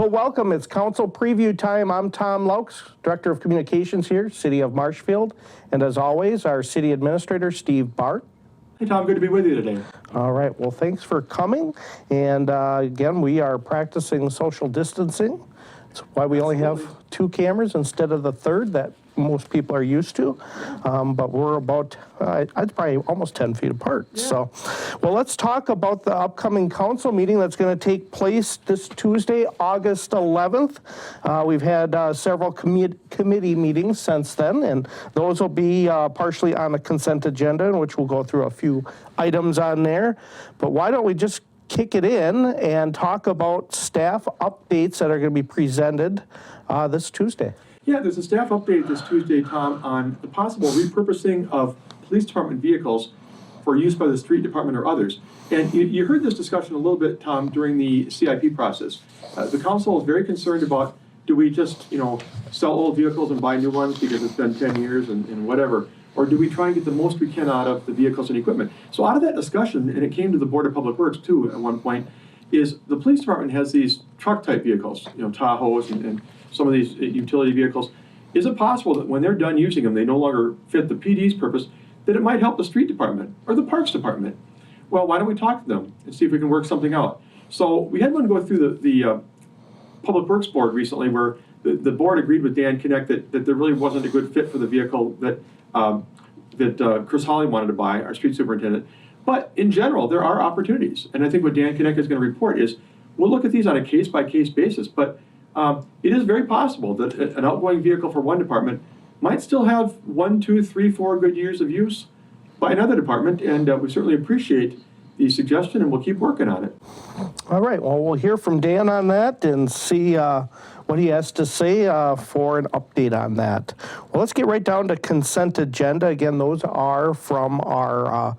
Well, welcome. It's council preview time. I'm Tom Laux, Director of Communications here, City of Marshfield. And as always, our City Administrator, Steve Barg. Hey, Tom, good to be with you today. All right. Well, thanks for coming. And again, we are practicing social distancing. That's why we only have 2 cameras instead of the third that most people are used to. But we're about, I'd probably almost 10 feet apart. Yeah. So, well, let's talk about the upcoming council meeting that's going to take place this Tuesday, August 11th. We've had several committee meetings since then, and those will be partially on the consent agenda, in which we'll go through a few items on there. But why don't we just kick it in and talk about staff updates that are going to be presented this Tuesday. Yeah, there's a staff update this Tuesday, Tom, on the possible repurposing of police department vehicles for use by the street department or others. And you heard this discussion a little bit, Tom, during the CIP process. The council is very concerned about, do we just, sell old vehicles and buy new ones because it's been 10 years and whatever, or do we try and get the most we can out of the vehicles and equipment? So out of that discussion, and it came to the Board of Public Works too at one point, is the police department has these truck type vehicles, Tahoes and some of these utility vehicles. Is it possible that when they're done using them, they no longer fit the PD's purpose, that it might help the street department or the parks department? Well, why don't we talk to them and see if we can work something out? So we had one go through the Public Works Board recently where the board agreed with Dan Kinect that there really wasn't a good fit for the vehicle that Chris Hawley wanted to buy, our street superintendent. But in general, there are opportunities. And I think what Dan Kinect is going to report is, we'll look at these on a case-by-case basis, but it is very possible that an outgoing vehicle for one department might still have 1, 2, 3, 4 good years of use by another department, and we certainly appreciate the suggestion, and we'll keep working on it. All right, well, we'll hear from Dan on that and see what he has to say for an update on that. Well, let's get right down to consent agenda. Again, those are from our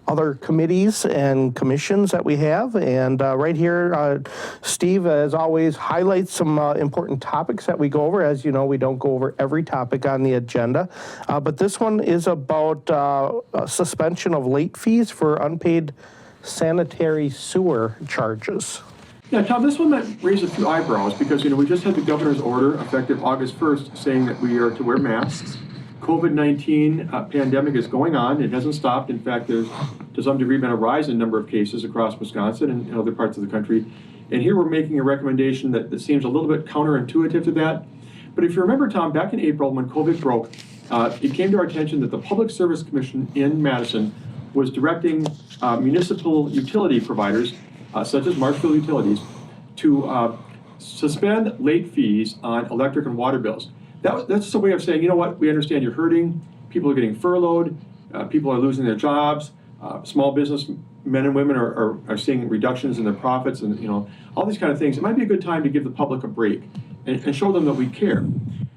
other committees and commissions that we have. And right here, Steve, as always, highlights some important topics that we go over. As you know, we don't go over every topic on the agenda. But this one is about suspension of late fees for unpaid sanitary sewer charges. Yeah, Tom, this one might raise a few eyebrows because, we just had the governor's order effective August 1st saying that we are to wear masks. COVID-19 pandemic is going on. It hasn't stopped. In fact, there's to some degree been a rise in number of cases across Wisconsin and other parts of the country. And here we're making a recommendation that seems a little bit counterintuitive to that. But if you remember, Tom, back in April when COVID broke, it came to our attention that the Public Service Commission in Madison was directing municipal utility providers, such as Marshfield Utilities, to suspend late fees on electric and water bills. That's just a way of saying, we understand you're hurting, people are getting furloughed, people are losing their jobs, small business men and women are seeing reductions in their profits and, all these kind of things. It might be a good time to give the public a break and show them that we care.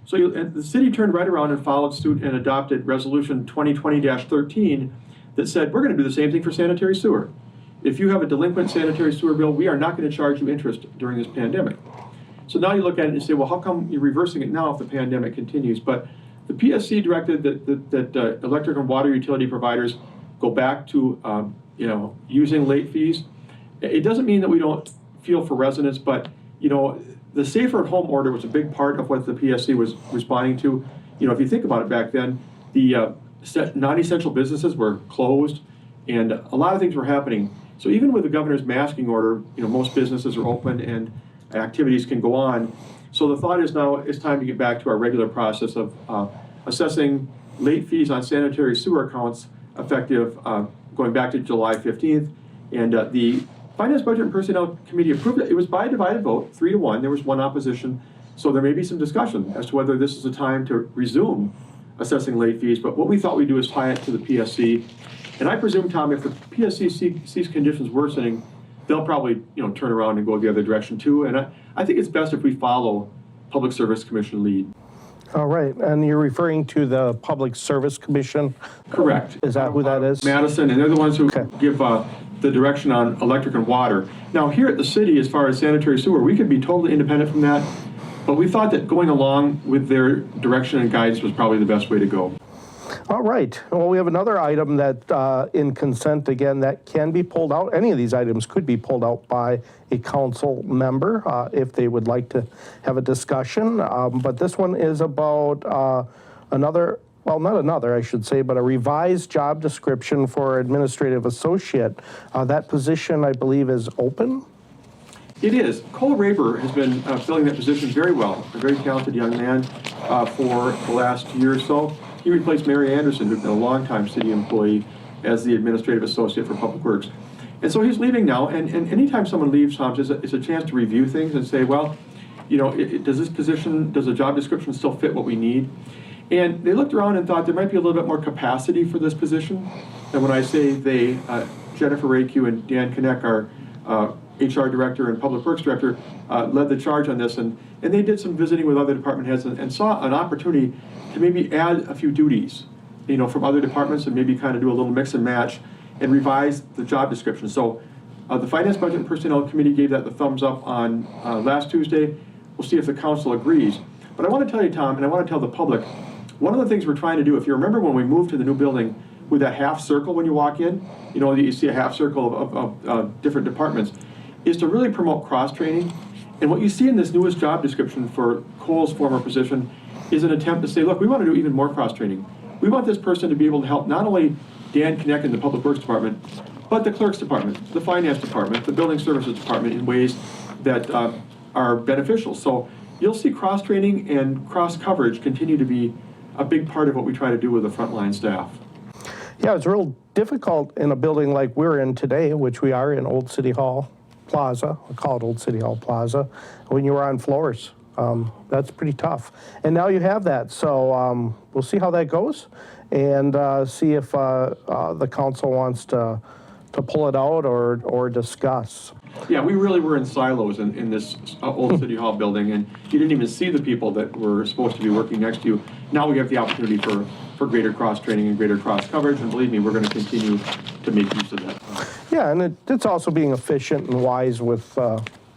So the city turned right around and followed suit and adopted Resolution 2020-13 that said, we're going to do the same thing for sanitary sewer. If you have a delinquent sanitary sewer bill, we are not going to charge you interest during this pandemic. So now you look at it and say, well, how come you're reversing it now if the pandemic continues? But the PSC directed that electric and water utility providers go back to using late fees. It doesn't mean that we don't feel for residents, but the safer at home order was a big part of what the PSC was responding to. If you think about it back then, the non-essential businesses were closed and a lot of things were happening. So even with the governor's masking order, most businesses are open and activities can go on. So the thought is now it's time to get back to our regular process of assessing late fees on sanitary sewer accounts effective going back to July 15th. And the Finance, Budget, and Personnel Committee approved it. It was by a divided vote, 3-1. There was one opposition. So there may be some discussion as to whether this is a time to resume assessing late fees. But what we thought we'd do is tie it to the PSC. And I presume, Tom, if the PSC sees conditions worsening, they'll probably turn around and go the other direction too. And I think it's best if we follow Public Service Commission lead. All right, and you're referring to the Public Service Commission? Correct. Is that who that is? Madison, and they're the ones who give the direction on electric and water. Now here at the city, as far as sanitary sewer, we could be totally independent from that, but we thought that going along with their direction and guidance was probably the best way to go. All right. Well, we have another item that in consent, again, that can be pulled out. Any of these items could be pulled out by a council member if they would like to have a discussion. But this one is about another, well, not another, I should say, but a revised job description for administrative associate. That position, I believe, is open. It is. Cole Raber has been filling that position very well, a very talented young man for the last year or so. He replaced Mary Anderson, who's been a longtime city employee, as the administrative associate for Public Works. And so he's leaving now, and anytime someone leaves, Tom, it's a chance to review things and say, well, you know, does this position, does the job description still fit what we need? And they looked around and thought there might be a little bit more capacity for this position. And when I say they, Jennifer Rakew and Dan Kneck, our HR director and Public Works director, led the charge on this, and they did some visiting with other department heads and saw an opportunity to maybe add a few duties, you know, from other departments, and maybe kind of do a little mix and match and revise the job description. So the Finance, Budget, and Personnel Committee gave that the thumbs up on last Tuesday. We'll see if the council agrees. But I want to tell you, Tom, and I want to tell the public, one of the things we're trying to do, if you remember when we moved to the new building with that half circle when you walk in, you know, you see a half circle of different departments, is to really promote cross-training. And what you see in this newest job description for Cole's former position is an attempt to say, look, we want to do even more cross-training. We want this person to be able to help not only Dan Kneck in the Public Works Department, but the Clerks Department, the Finance Department, the Building Services Department in ways that are beneficial. So you'll see cross-training and cross-coverage continue to be a big part of what we try to do with the frontline staff. Yeah, it's real difficult in a building like we're in today, which we are in Old City Hall Plaza, I call it Old City Hall Plaza, when you were on floors. That's pretty tough. And now you have that, so we'll see how that goes and see if the council wants to pull it out or discuss. Yeah, we really were in silos in this old City Hall building, and you didn't even see the people that were supposed to be working next to you. Now we have the opportunity for greater cross-training and greater cross-coverage, and believe me, we're going to continue to make use of that. Yeah, and it's also being efficient and wise with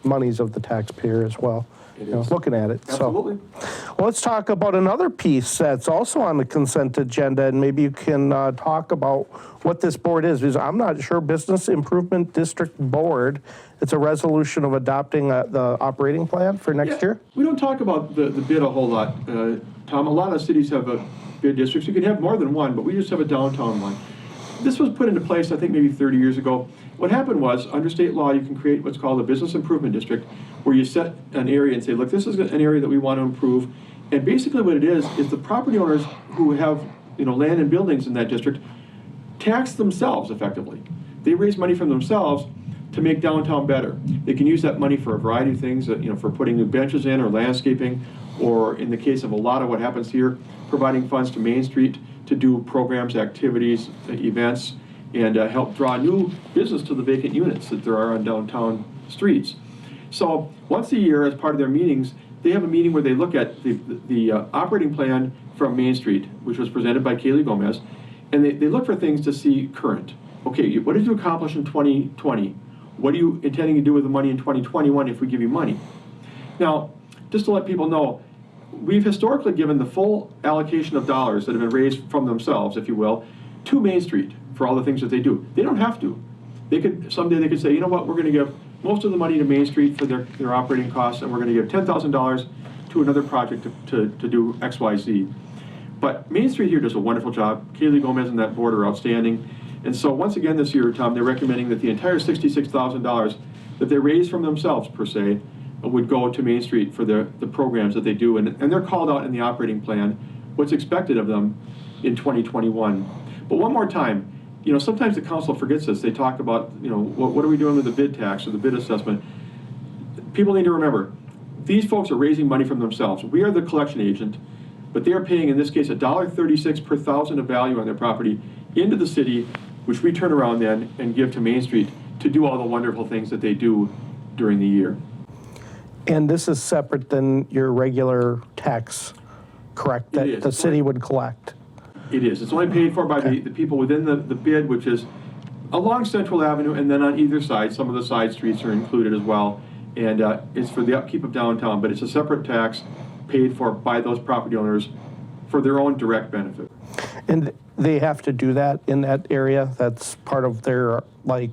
monies of the taxpayer as well. It you know, is. Looking at it. Absolutely. So, well, let's talk about another piece that's also on the consent agenda, and maybe you can talk about what this board is, because I'm not sure. Business Improvement District Board, it's a resolution of adopting the operating plan for next year? We don't talk about the bid a whole lot, Tom. A lot of cities have bid districts. You can have more than one, but we just have a downtown one. This was put into place, I think, maybe 30 years ago. What happened was, under state law, you can create what's called a business improvement district, where you set an area and say, look, this is an area that we want to improve. And basically what it is the property owners who have, you know, land and buildings in that district tax themselves effectively. They raise money from themselves to make downtown better. They can use that money for a variety of things, you know, for putting new benches in or landscaping, or in the case of a lot of what happens here, providing funds to Main Street to do programs, activities, events, and help draw new business to the vacant units that there are on downtown streets. So once a year, as part of their meetings, they have a meeting where they look at the operating plan from Main Street, which was presented by Kaylee Gomez, and they look for things to see current. Okay, what did you accomplish in 2020? What are you intending to do with the money in 2021 if we give you money? Now, just to let people know, we've historically given the full allocation of dollars that have been raised from themselves, if you will, to Main Street for all the things that they do. They don't have to. Someday they could say, you know what, we're going to give most of the money to Main Street for their operating costs, and we're going to give $10,000 to another project to do X, Y, Z. But Main Street here does a wonderful job. Kaylee Gomez and that board are outstanding. And so once again this year, Tom, they're recommending that the entire $66,000 that they raise from themselves, per se, would go to Main Street for the programs that they do. And they're called out in the operating plan, what's expected of them in 2021. But one more time, you know, sometimes the council forgets this. They talk about, you know, what are we doing with the bid tax or the bid assessment? People need to remember, these folks are raising money from themselves. We are the collection agent, but they are paying, in this case, $1.36 per thousand of value on their property into the city, which we turn around then and give to Main Street to do all the wonderful things that they do during the year. And this is separate than your regular tax, correct? That the city would collect? It is. It's only paid for by the people within the bid, which is along Central Avenue, and then on either side. Some of the side streets are included as well. And it's for the upkeep of downtown, but it's a separate tax paid for by those property owners for their own direct benefit. And they have to do that in that area? That's part of their, like,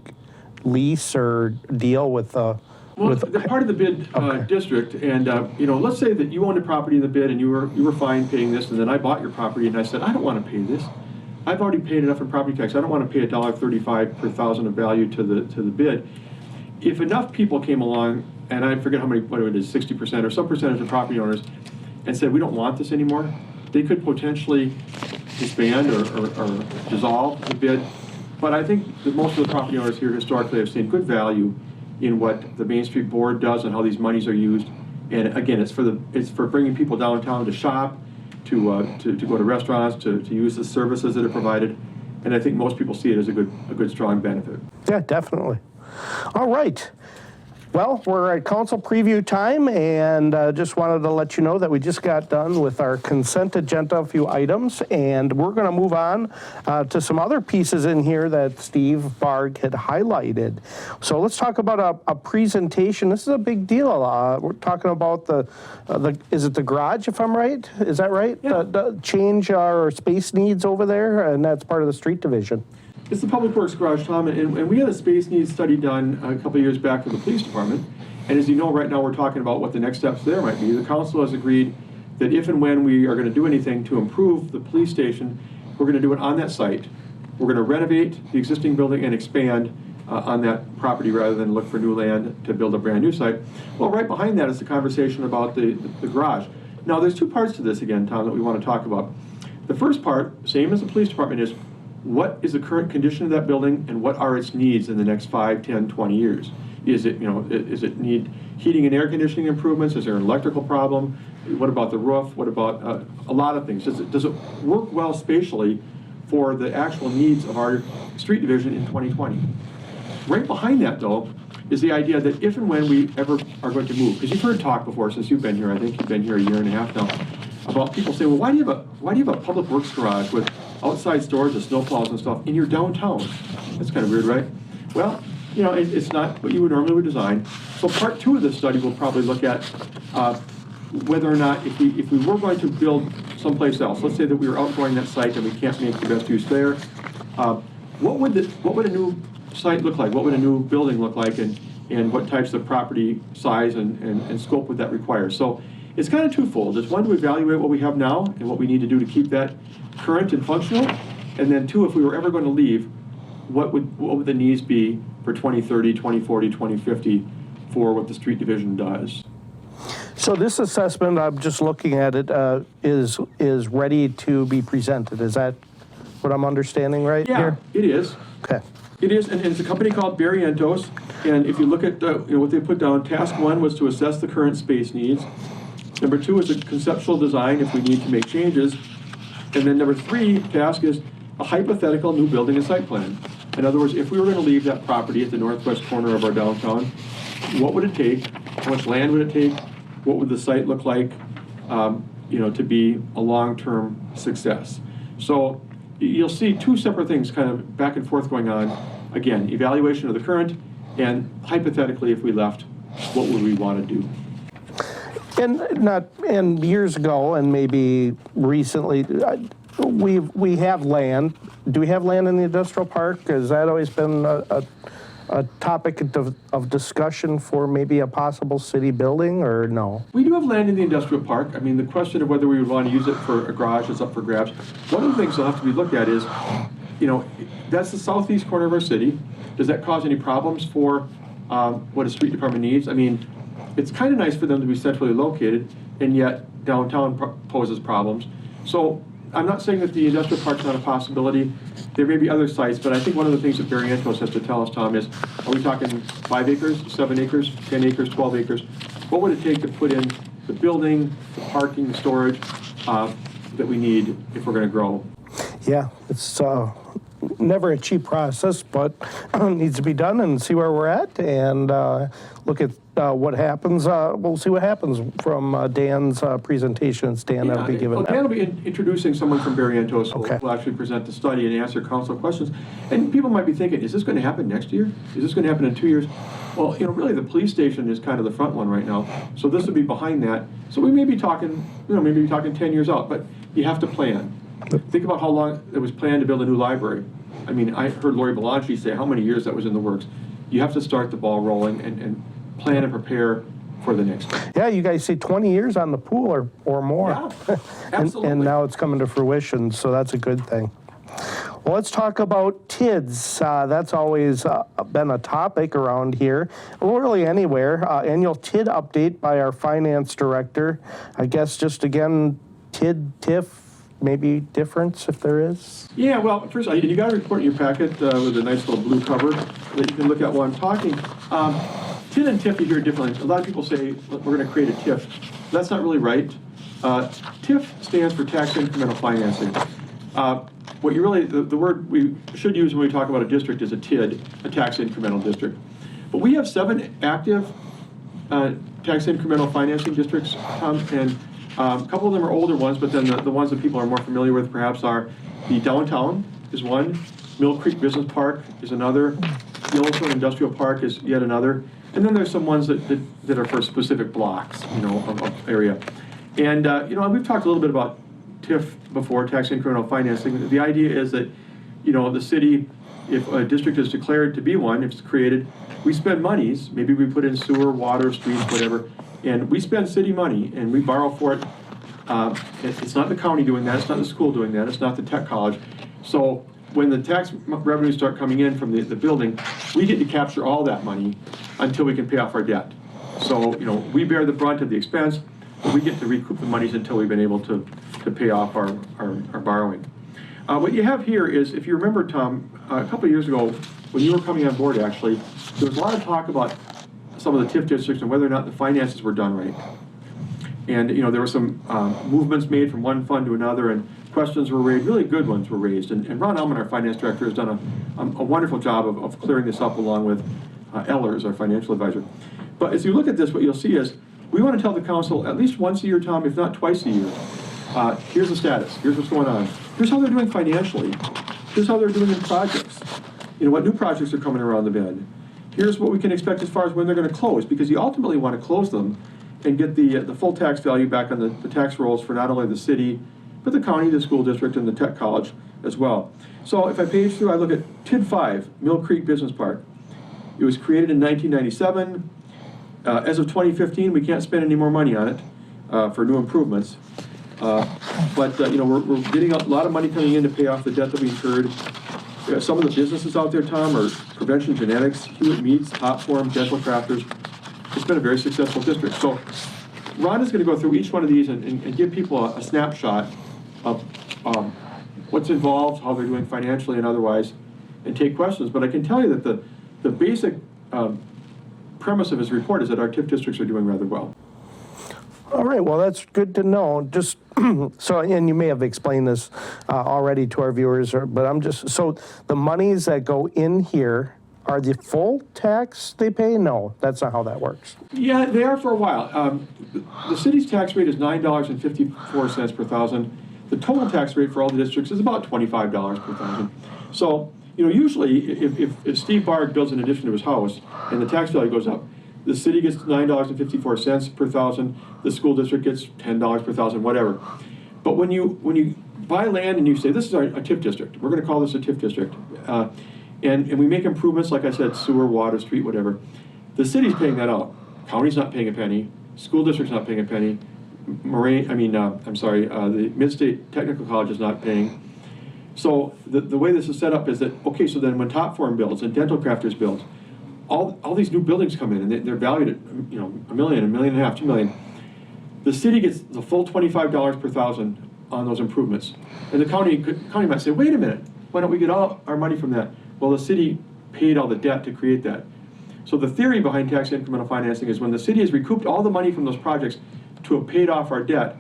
lease or deal with Well, they're part of the bid district, and let's say that you owned a property in the bid and you were fine paying this, and then I bought your property and I said, I don't want to pay this. I've already paid enough in property tax. I don't want to pay $1.35 per thousand of value to the bid. If enough people came along, and I forget how many, what it is, 60% or some percentage of property owners, and said we don't want this anymore, they could potentially disband or dissolve the bid. But I think that most of the property owners here historically have seen good value in what the Main Street Board does and how these monies are used. And again, it's for bringing people downtown to shop, to go to restaurants, to use the services that are provided. And I think most people see it as a good strong benefit. Yeah, definitely. All right. Well, we're at council preview time, and just wanted to let you know that we just got done with our consent agenda, a few items, and we're going to move on to some other pieces in here that Steve Barg had highlighted. So let's talk about a presentation. This is a big deal. We're talking about is it the garage, if I'm right? Is that right? Yeah. The change our space needs over there, and that's part of the street division. It's the Public Works Garage, Tom, and we had a space needs study done a couple of years back for the police department. And as you know, right now we're talking about what the next steps there might be. The council has agreed that if and when we are going to do anything to improve the police station, we're going to do it on that site. We're going to renovate the existing building and expand on that property rather than look for new land to build a brand new site. Well, right behind that is the conversation about the garage. Now, there's two parts to this again, Tom, that we want to talk about. The first part, same as the police department, is what is the current condition of that building and what are its needs in the next 5, 10, 20 years? Is it need heating and air conditioning improvements? Is there an electrical problem? What about the roof? What about a lot of things? Does it work well spatially for the actual needs of our street division in 2020? Right behind that, though, is the idea that if and when we ever are going to move, because you've heard talk before since you've been here, I think you've been here a year and a half now, about people saying, well, why do you have a public works garage with outside storage of snowplows and stuff in your downtown? That's kind of weird, right? Well, it's not what you would normally design. So part 2 of this study will probably look at whether or not if we were going to build someplace else, let's say that we were outgrowing that site and we can't make the best use there, what would a new site look like? What would a new building look like, and what types of property size and scope would that require? So it's kind of twofold. It's one, to evaluate what we have now and what we need to do to keep that current and functional, and then 2, if we were ever going to leave, what would the needs be for 2030, 2040, 2050 for what the street division does? So this assessment, I'm just looking at it, is ready to be presented. Is that what I'm understanding right here? Yeah, it is. Okay. It is, and it's a company called Barrientos, and if you look at what they put down, task 1 was to assess the current space needs. Number 2 is a conceptual design if we need to make changes. And then number 3 task is a hypothetical new building and site plan. In other words, if we were going to leave that property at the northwest corner of our downtown, what would it take? How much land would it take? What would the site look like, to be a long-term success? So you'll see 2 separate things kind of back and forth going on. Again, evaluation of the current, and hypothetically, if we left, what would we want to do? And years ago, and maybe recently, we have land. Do we have land in the industrial park? Has that always been a topic of discussion for maybe a possible city building, or no? We do have land in the industrial park. I mean, the question of whether we would want to use it for a garage is up for grabs. One of the things that'll have to be looked at is, that's the southeast corner of our city. Does that cause any problems for what a street department needs? I mean, it's kind of nice for them to be centrally located, and yet downtown poses problems. So I'm not saying that the industrial park's not a possibility. There may be other sites, but I think one of the things that Barrientos has to tell us, Tom, is, are we talking 5 acres, 7 acres, 10 acres, 12 acres? What would it take to put in the building, the parking, the storage that we need if we're going to grow? Yeah, it's never a cheap process, but needs to be done, and see where we're at, and look at what happens. We'll see what happens from Dan's presentation. It's Dan that'll be giving that. Dan will be introducing someone from Barrientos who will actually present the study and answer council questions. And people might be thinking, is this going to happen next year? Is this going to happen in 2 years? Well, really the police station is kind of the front one right now. So this will be behind that. So we may be talking, maybe 10 years out, but you have to plan. Think about how long it was planned to build a new library. I mean, I heard Lori Belanchi say how many years that was in the works. You have to start the ball rolling and plan and prepare for the next one. Yeah, you guys see 20 years on the pool or more. Yeah, absolutely. And now it's coming to fruition, so that's a good thing. Well, let's talk about TIDS. That's always been a topic around here, or really anywhere. Annual TID update by our finance director. I guess just again, TID, TIF, maybe difference if there is? Yeah, well, first, you got a report in your packet with a nice little blue cover that you can look at while I'm talking. TID and TIF you hear differently. A lot of people say, we're going to create a TIF. That's not really right. TIF stands for tax incremental financing. What you really, the word we should use when we talk about a district is a TID, a tax incremental district. But we have 7 active tax incremental financing districts, and a couple of them are older ones, but then the ones that people are more familiar with perhaps are the downtown is one, Mill Creek Business Park is another, Yellowstone Industrial Park is yet another, and then there's some ones that are for specific blocks, of area. And, we've talked a little bit about TIF before, tax incremental financing. The idea is that, the city, if a district is declared to be one, if it's created, we spend monies, maybe we put in sewer, water, streets, whatever, and we spend city money and we borrow for it. It's not the county doing that, it's not the school doing that, it's not the tech college. So when the tax revenues start coming in from the building, we get to capture all that money until we can pay off our debt. So, we bear the brunt of the expense, but we get to recoup the monies until we've been able to pay off our borrowing. What you have here is, if you remember, Tom, a couple of years ago, when you were coming on board, actually, there was a lot of talk about some of the TIF districts and whether or not the finances were done right. And, there were some movements made from one fund to another, and questions were raised, really good ones were raised. And Ron Elman, our finance director, has done a wonderful job of clearing this up along with Ellers, our financial advisor. But as you look at this, what you'll see is, we want to tell the council at least once a year, Tom, if not twice a year, here's the status, here's what's going on, here's how they're doing financially, here's how they're doing in projects, what new projects are coming around the bend, here's what we can expect as far as when they're going to close, because you ultimately want to close them and get the full tax value back on the tax rolls for not only the city, but the county, the school district, and the tech college as well. So if I page through, I look at TID 5, Mill Creek Business Park. It was created in 1997. As of 2015, we can't spend any more money on it for new improvements. But we're getting a lot of money coming in to pay off the debt that we incurred. Some of the businesses out there, Tom, are Prevention Genetics, Hewitt Meats, Topform, Dental Crafters. It's been a very successful district. So Ron is going to go through each one of these and give people a snapshot of what's involved, how they're doing financially and otherwise, and take questions. But I can tell you that the basic premise of his report is that our TIF districts are doing rather well. All right, well, that's good to know. Just so, and you may have explained this already to our viewers, but so the monies that go in here, are the full tax they pay? No, that's not how that works. Yeah, they are for a while. The city's tax rate is $9.54 per thousand. The total tax rate for all the districts is about $25 per thousand. So, usually if Steve Barg builds an addition to his house and the tax value goes up, the city gets $9.54 per thousand, the school district gets $10 per thousand, whatever. But when you buy land and you say, this is a TIF district, we're going to call this a TIF district, and we make improvements, like I said, sewer, water, street, whatever, the city's paying that out. County's not paying a penny, school district's not paying a penny, the Mid-State Technical College is not paying. So the way this is set up is that, okay, so then when Topform builds and Dental Crafters builds, all these new buildings come in and they're valued at $1 million, $1.5 million, $2 million. The city gets the full $25 per thousand on those improvements. And the county might say, wait a minute, why don't we get all our money from that? Well, the city paid all the debt to create that. So the theory behind tax incremental financing is when the city has recouped all the money from those projects to have paid off our debt,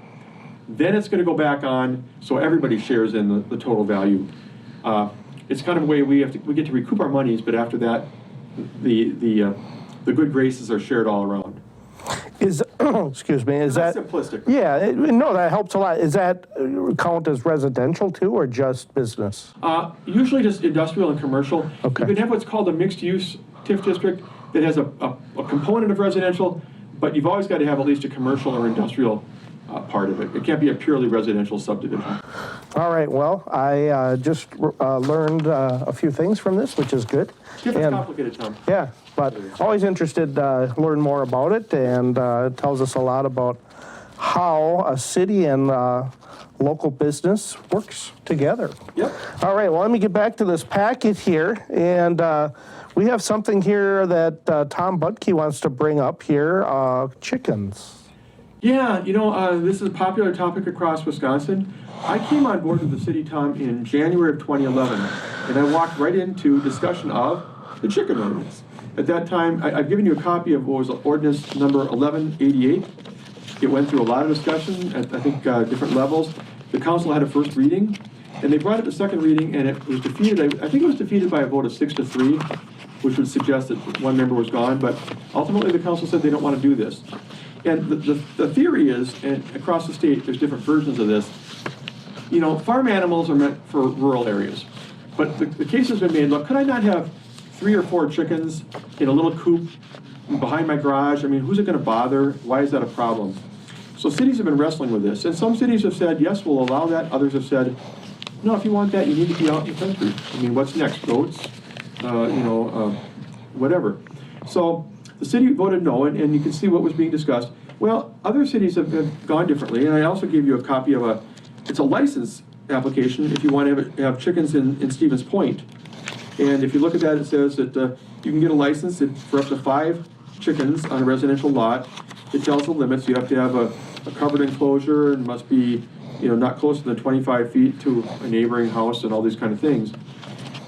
then it's going to go back on so everybody shares in the total value. It's kind of a way we get to recoup our monies, but after that, the good graces are shared all around. Excuse me, is that simplistic? Yeah, no, that helps a lot. Is that count as residential too, or just business? Usually just industrial and commercial. Okay. You can have what's called a mixed-use TIF district that has a component of residential, but you've always got to have at least a commercial or industrial part of it. It can't be a purely residential subdivision. All right, well, I just learned a few things from this, which is good. It's complicated, Tom. Yeah, but always interested to learn more about it, and it tells us a lot about how a city and local business works together. Yep. All right, well, let me get back to this packet here, and we have something here that Tom Butke wants to bring up here, chickens. Yeah, this is a popular topic across Wisconsin. I came on board with the city, Tom, in January of 2011, and I walked right into discussion of the chicken ordinance. At that time, I've given you a copy of what was ordinance number 1188. It went through a lot of discussion at, I think, different levels. The council had a first reading, and they brought it to second reading, and it was defeated. I think it was defeated by a vote of 6-3, which would suggest that one member was gone, but ultimately the council said they don't want to do this. And the theory is, and across the state, there's different versions of this, farm animals are meant for rural areas. But the case has been made, look, could I not have 3 or 4 chickens in a little coop behind my garage? I mean, who's it going to bother? Why is that a problem? So cities have been wrestling with this. And some cities have said, yes, we'll allow that. Others have said, no, if you want that, you need to be out in the country. I mean, what's next? Goats? Whatever. So the city voted no, and you can see what was being discussed. Well, other cities have gone differently, and I also gave you a copy of it's a license application if you want to have chickens in Stevens Point. And if you look at that, it says that you can get a license for up to 5 chickens on a residential lot. It tells the limits. You have to have a covered enclosure and must be, not closer than 25 feet to a neighboring house and all these kind of things.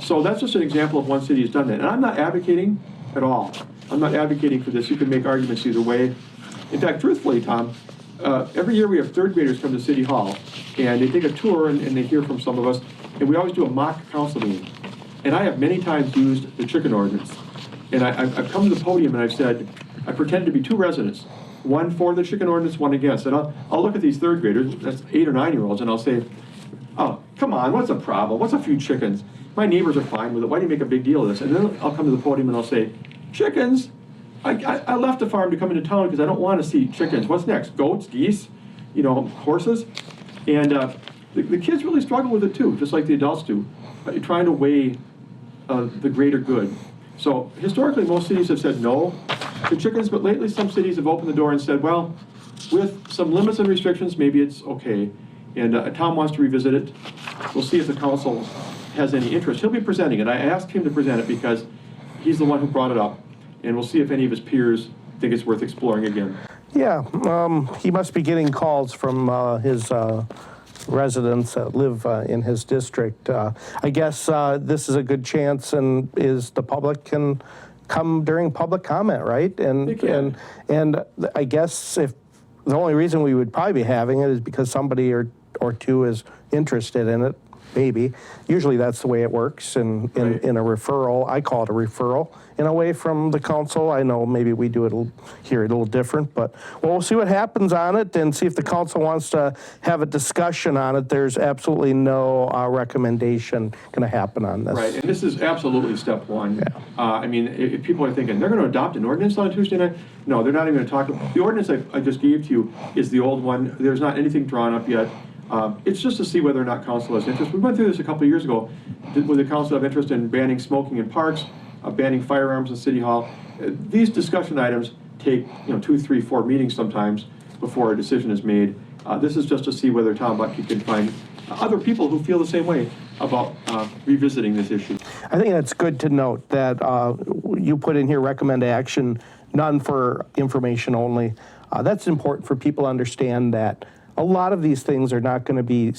So that's just an example of one city has done that. And I'm not advocating at all. I'm not advocating for this. You can make arguments either way. In fact, truthfully, Tom, every year we have third graders come to City Hall, and they take a tour and they hear from some of us, and we always do a mock council meeting. And I have many times used the chicken ordinance. And I've come to the podium and I've said, I pretend to be 2 residents, one for the chicken ordinance, one against. And I'll look at these third graders, that's 8 or 9-year-olds, and I'll say, oh, come on, what's the problem? What's a few chickens? My neighbors are fine with it. Why do you make a big deal of this? And then I'll come to the podium and I'll say, chickens? I left the farm to come into town because I don't want to see chickens. What's next? Goats, geese, horses? And the kids really struggle with it too, just like the adults do, trying to weigh the greater good. So historically, most cities have said no to chickens, but lately some cities have opened the door and said, well, with some limits and restrictions, maybe it's okay. And Tom wants to revisit it. We'll see if the council has any interest. He'll be presenting it. I asked him to present it because he's the one who brought it up. And we'll see if any of his peers think it's worth exploring again. Yeah, he must be getting calls from his residents that live in his district. I guess this is a good chance, and the public can come during public comment, right? And I guess if the only reason we would probably be having it is because somebody or 2 is interested in it. Maybe. Usually that's the way it works in a referral. I call it a referral in a way from the council. I know maybe we do it here a little different, but we'll see what happens on it and see if the council wants to have a discussion on it. There's absolutely no recommendation going to happen on this. Right, and this is absolutely step 1. Yeah. I mean, if people are thinking they're going to adopt an ordinance on Tuesday night, no, they're not even going to talk about. The ordinance I just gave to you is the old one. There's not anything drawn up yet. It's just to see whether or not council has interest. We went through this a couple of years ago. Would the council have interest in banning smoking in parks, banning firearms in City Hall? These discussion items take 2, 3, 4 meetings sometimes before a decision is made. This is just to see whether Tom Butke can find other people who feel the same way about revisiting this issue. I think that's good to note that you put in here recommend action, none for information only. That's important for people to understand that a lot of these things are not going to be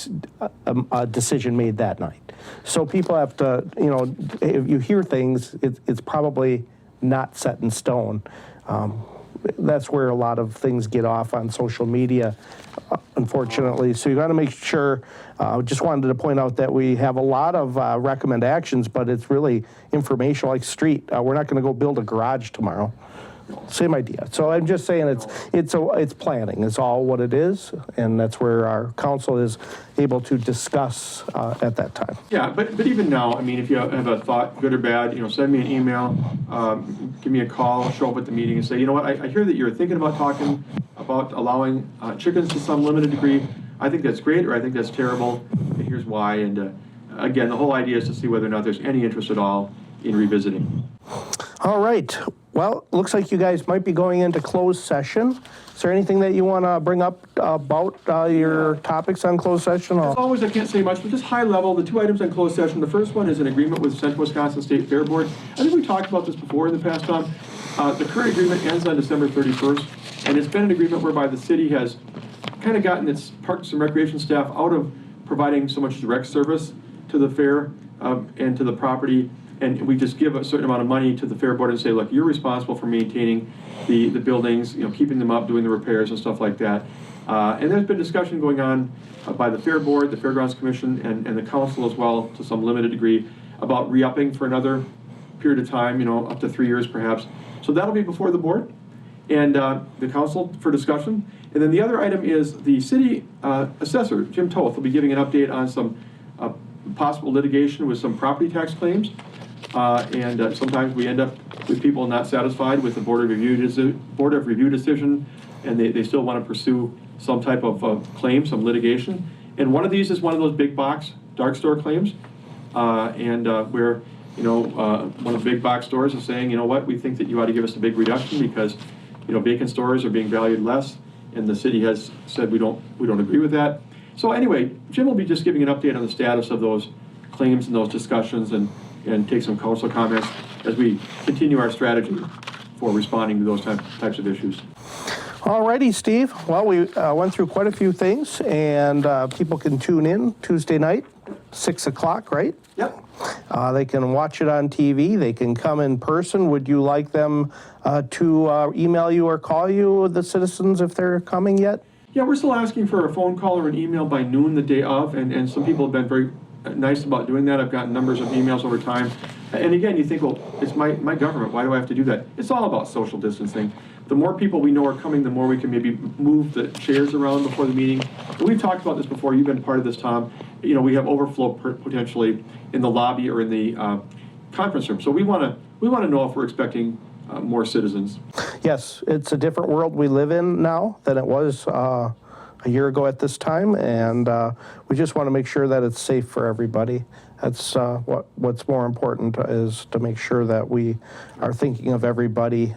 a decision made that night. So people have to, if you hear things, it's probably not set in stone. That's where a lot of things get off on social media, unfortunately. So you got to make sure, just wanted to point out that we have a lot of recommend actions, but it's really informational, like street. We're not going to go build a garage tomorrow. Same idea. So I'm just saying it's planning. It's all what it is, and that's where our council is able to discuss at that time. Yeah, but even now, I mean, if you have a thought, good or bad, send me an email, give me a call, show up at the meeting and say, you know what, I hear that you're thinking about talking about about allowing chickens to some limited degree. I think that's great, or I think that's terrible, and here's why. And again, the whole idea is to see whether or not there's any interest at all in revisiting. All right. Well, looks like you guys might be going into closed session. Is there anything that you want to bring up about your topics on closed session? As always, I can't say much, but just high level, the two items on closed session. The first one is an agreement with Central Wisconsin State Fair Board. I think we talked about this before in the past, Tom. The current agreement ends on December 31st, and it's been an agreement whereby the city has kind of gotten its parks and recreation staff out of providing so much direct service to the fair and to the property. And we just give a certain amount of money to the fair board and say, look, you're responsible for maintaining the buildings, keeping them up, doing the repairs and stuff like that. And there's been discussion going on by the fair board, the Fairgrounds Commission, and the council as well, to some limited degree, about re-upping for another period of time, up to 3 years perhaps. So that'll be before the board and the council for discussion. And then the other item is the city assessor, Jim Toth, will be giving an update on some possible litigation with some property tax claims. And sometimes we end up with people not satisfied with the Board of Review decision, and they still want to pursue some type of claim, some litigation. And one of these is one of those big box dark store claims, where one of the big box stores is saying, what, we think that you ought to give us a big reduction because vacant stores are being valued less, and the city has said we don't agree with that. So anyway, Jim will be just giving an update on the status of those claims and those discussions, and take some council comments as we continue our strategy for responding to those types of issues. All righty, Steve. Well, we went through quite a few things, and people can tune in Tuesday night, 6 o'clock, right? Yep. They can watch it on TV. They can come in person. Would you like them to email you or call you, the citizens, if they're coming yet? Yeah, we're still asking for a phone call or an email by noon the day of, and some people have been very nice about doing that. I've gotten numbers of emails over time. And again, you think, well, it's my government. Why do I have to do that? It's all about social distancing. The more people we know are coming, the more we can maybe move the chairs around before the meeting. And we've talked about this before. You've been part of this, Tom. We have overflow potentially in the lobby or in the conference room. So we want to know if we're expecting more citizens. Yes, it's a different world we live in now than it was a year ago at this time, and we just want to make sure that it's safe for everybody. That's what's more important, is to make sure that we are thinking of everybody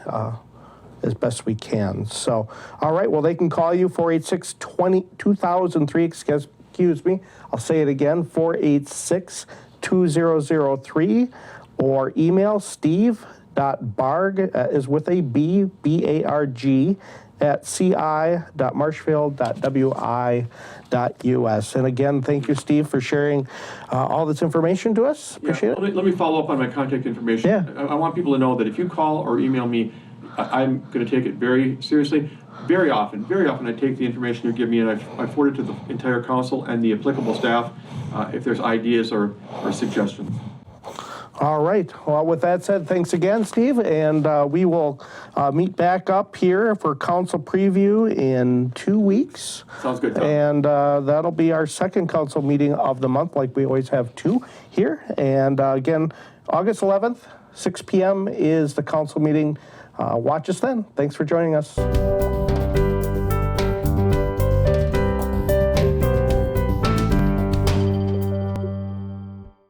as best we can. So, all right, well, they can call you 486-2003, excuse me. I'll say it again, 486-2003, or email steve.barg, is with a B, B-A-R-G, at ci.marshfield.wi.us. And again, thank you, Steve, for sharing all this information to us. Appreciate it. Let me follow up on my contact information. Yeah. I want people to know that if you call or email me, I'm going to take it very seriously. Very often I take the information you give me and I forward it to the entire council and the applicable staff if there's ideas or suggestions. All right. Well, with that said, thanks again, Steve. And we will meet back up here for council preview in 2 weeks. Sounds good, Tom. And that'll be our second council meeting of the month, like we always have two here. And again, August 11th, 6 p.m. is the council meeting. Watch us then. Thanks for joining us.